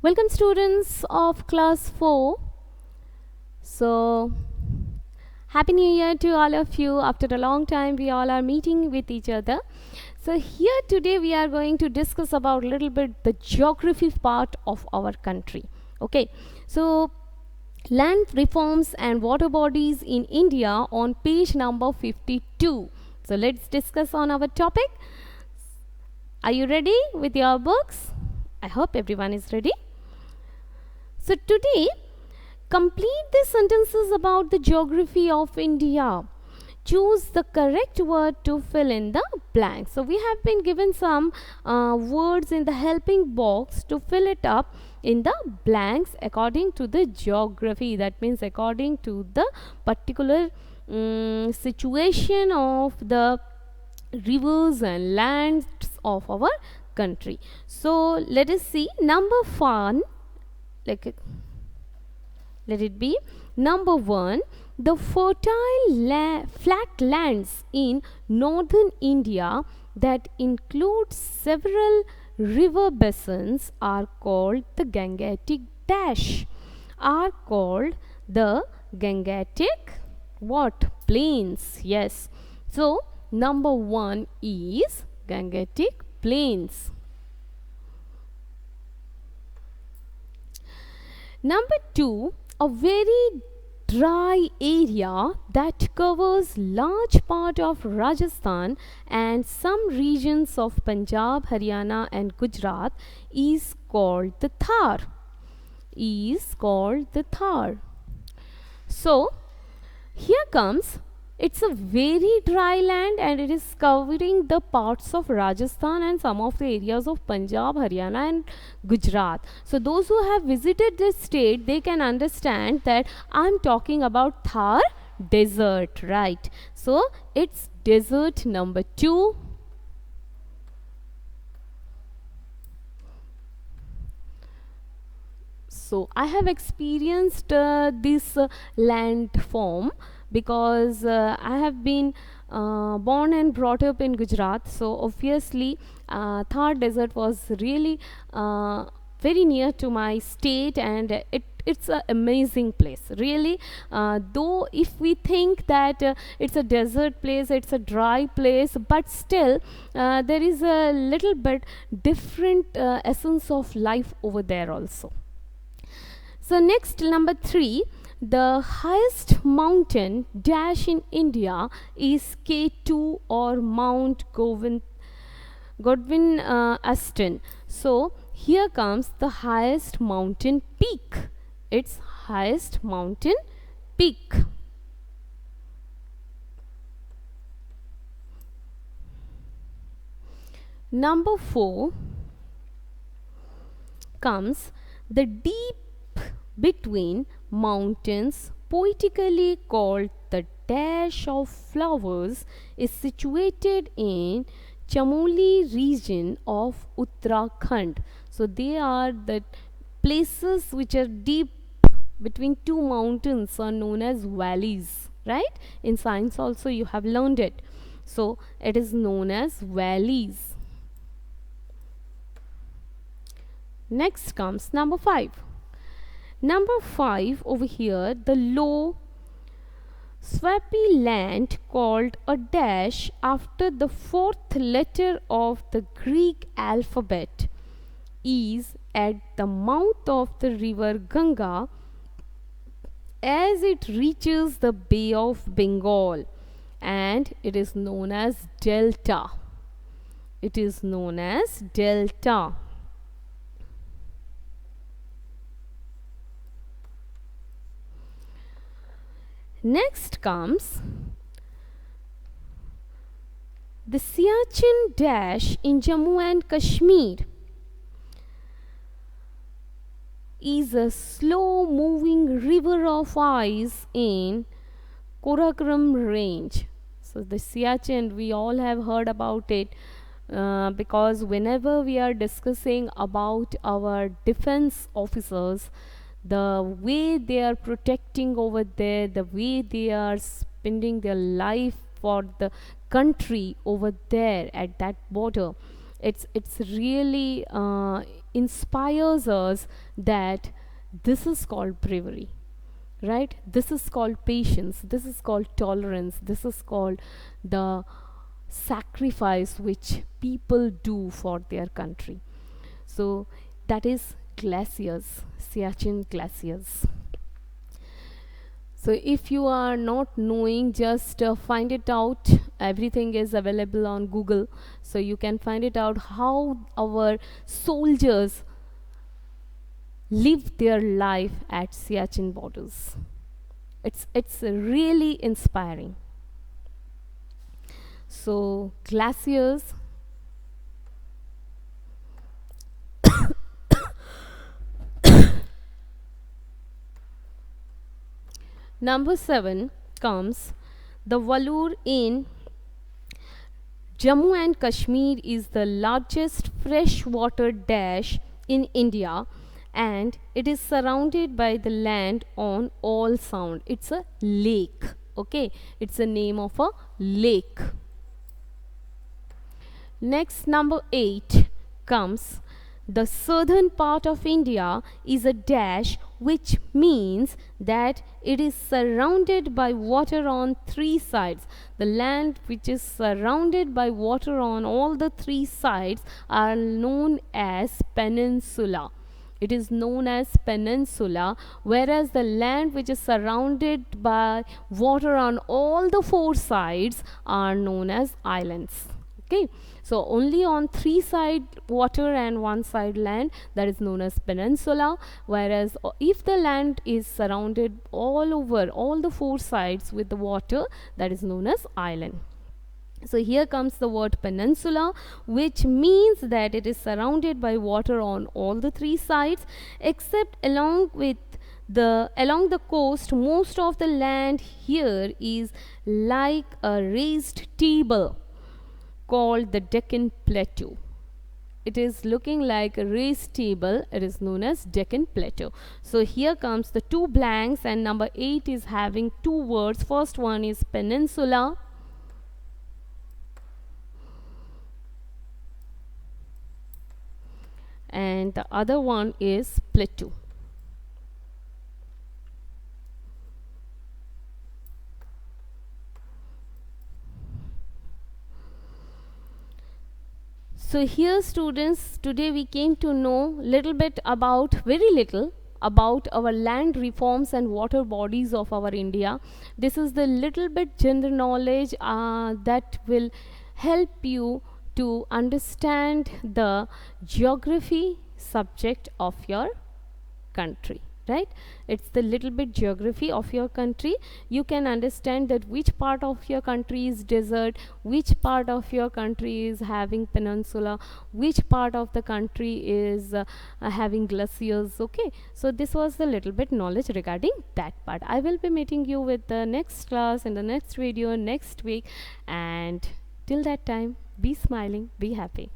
Welcome students of class 4. So happy new year to all of you. After a long time we all are meeting with each other. So here today we are going to discuss about a little bit the geography part of our country. Okay. So land reforms and water bodies in India on page number 52. So let's discuss on our topic. Are you ready with your books? I hope everyone is ready. So today, complete the sentences about the geography of India. Choose the correct word to fill in the blanks. So we have been given some words in the helping box to fill it up in the blanks according to the geography. That means according to the particular situation of the rivers and lands of our country. So let us see number 1. Let it be number 1. The fertile flat lands in northern India that include several river basins are called the Gangetic dash. Are called the Gangetic what? Plains. Yes. So number 1 is Gangetic plains. Number 2, a very dry area that covers large part of Rajasthan and some regions of Punjab, Haryana and Gujarat is called the Thar. So here comes, it's a very dry land and it is covering the parts of Rajasthan and some of the areas of Punjab, Haryana and Gujarat. So those who have visited this state, they can understand that I'm talking about Thar desert, right? So it's desert number 2. So I have experienced this landform because I have been born and brought up in Gujarat. So obviously Thar desert was really very near to my state, and it's an amazing place really. Though if we think that it's a desert place, it's a dry place, but still there is a little bit different essence of life over there also. So next, number 3, the highest mountain dash in India is K2 or Mount Godwin Aston. So here comes the highest mountain peak. Its highest mountain peak. Number 4 comes the deep between mountains, poetically called the dash of flowers, is situated in Chamoli region of Uttarakhand. So they are the places which are deep between two mountains are known as valleys, right? In science also you have learned it. So it is known as valleys. Next comes number 5. Number 5 over here, the low swampy land called a dash after the 4th letter of the Greek alphabet is at the mouth of the river Ganga as it reaches the Bay of Bengal, and it is known as delta. It is known as delta. Next comes the Siachen dash in Jammu and Kashmir is a slow moving river of ice in Karakoram range. So the Siachen, we all have heard about it because whenever we are discussing about our defense officers, the way they are protecting over there, the way they are spending their life for the country over there at that border, it's really inspires us that this is called bravery, right? This is called patience, this is called tolerance, this is called the sacrifice which people do for their country. So that is glaciers, Siachen glaciers. So if you are not knowing, just find it out. Everything is available on Google, so you can find it out how our soldiers live their life at Siachen borders. It's really inspiring. So glaciers. Number 7 comes the Vellore in Jammu and Kashmir is the largest freshwater dash in India, and it is surrounded by the land on all sound. It's a lake. Okay, it's a name of a lake. Next, number 8 comes the southern part of India is a dash, which means that it is surrounded by water on 3 sides. The land which is surrounded by water on all the 3 sides are known as peninsula. It is known as peninsula, whereas the land which is surrounded by water on all the 4 sides are known as islands. Okay, so only on 3 side water and 1 side land, that is known as peninsula, whereas if the land is surrounded all over all the 4 sides with the water, that is known as island. So here comes the word peninsula, which means that it is surrounded by water on all the 3 sides, except along the coast. Most of the land here is like a raised table called the Deccan Plateau. It is looking like a raised table. It is known as Deccan Plateau. So here comes the 2 blanks, and number 8 is having 2 words. First one is peninsula, and the other one is plateau. So here, students, today we came to know very little about our land reforms and water bodies of our India. This is the little bit general knowledge that will help you to understand the geography subject of your country. Right, it's the little bit geography of your country. You can understand that which part of your country is desert, which part of your country is having peninsula, which part of the country is having glaciers. Okay, so this was the little bit knowledge regarding that part. I will be meeting you with the next class in the next video next week, and till that time, be smiling, be happy.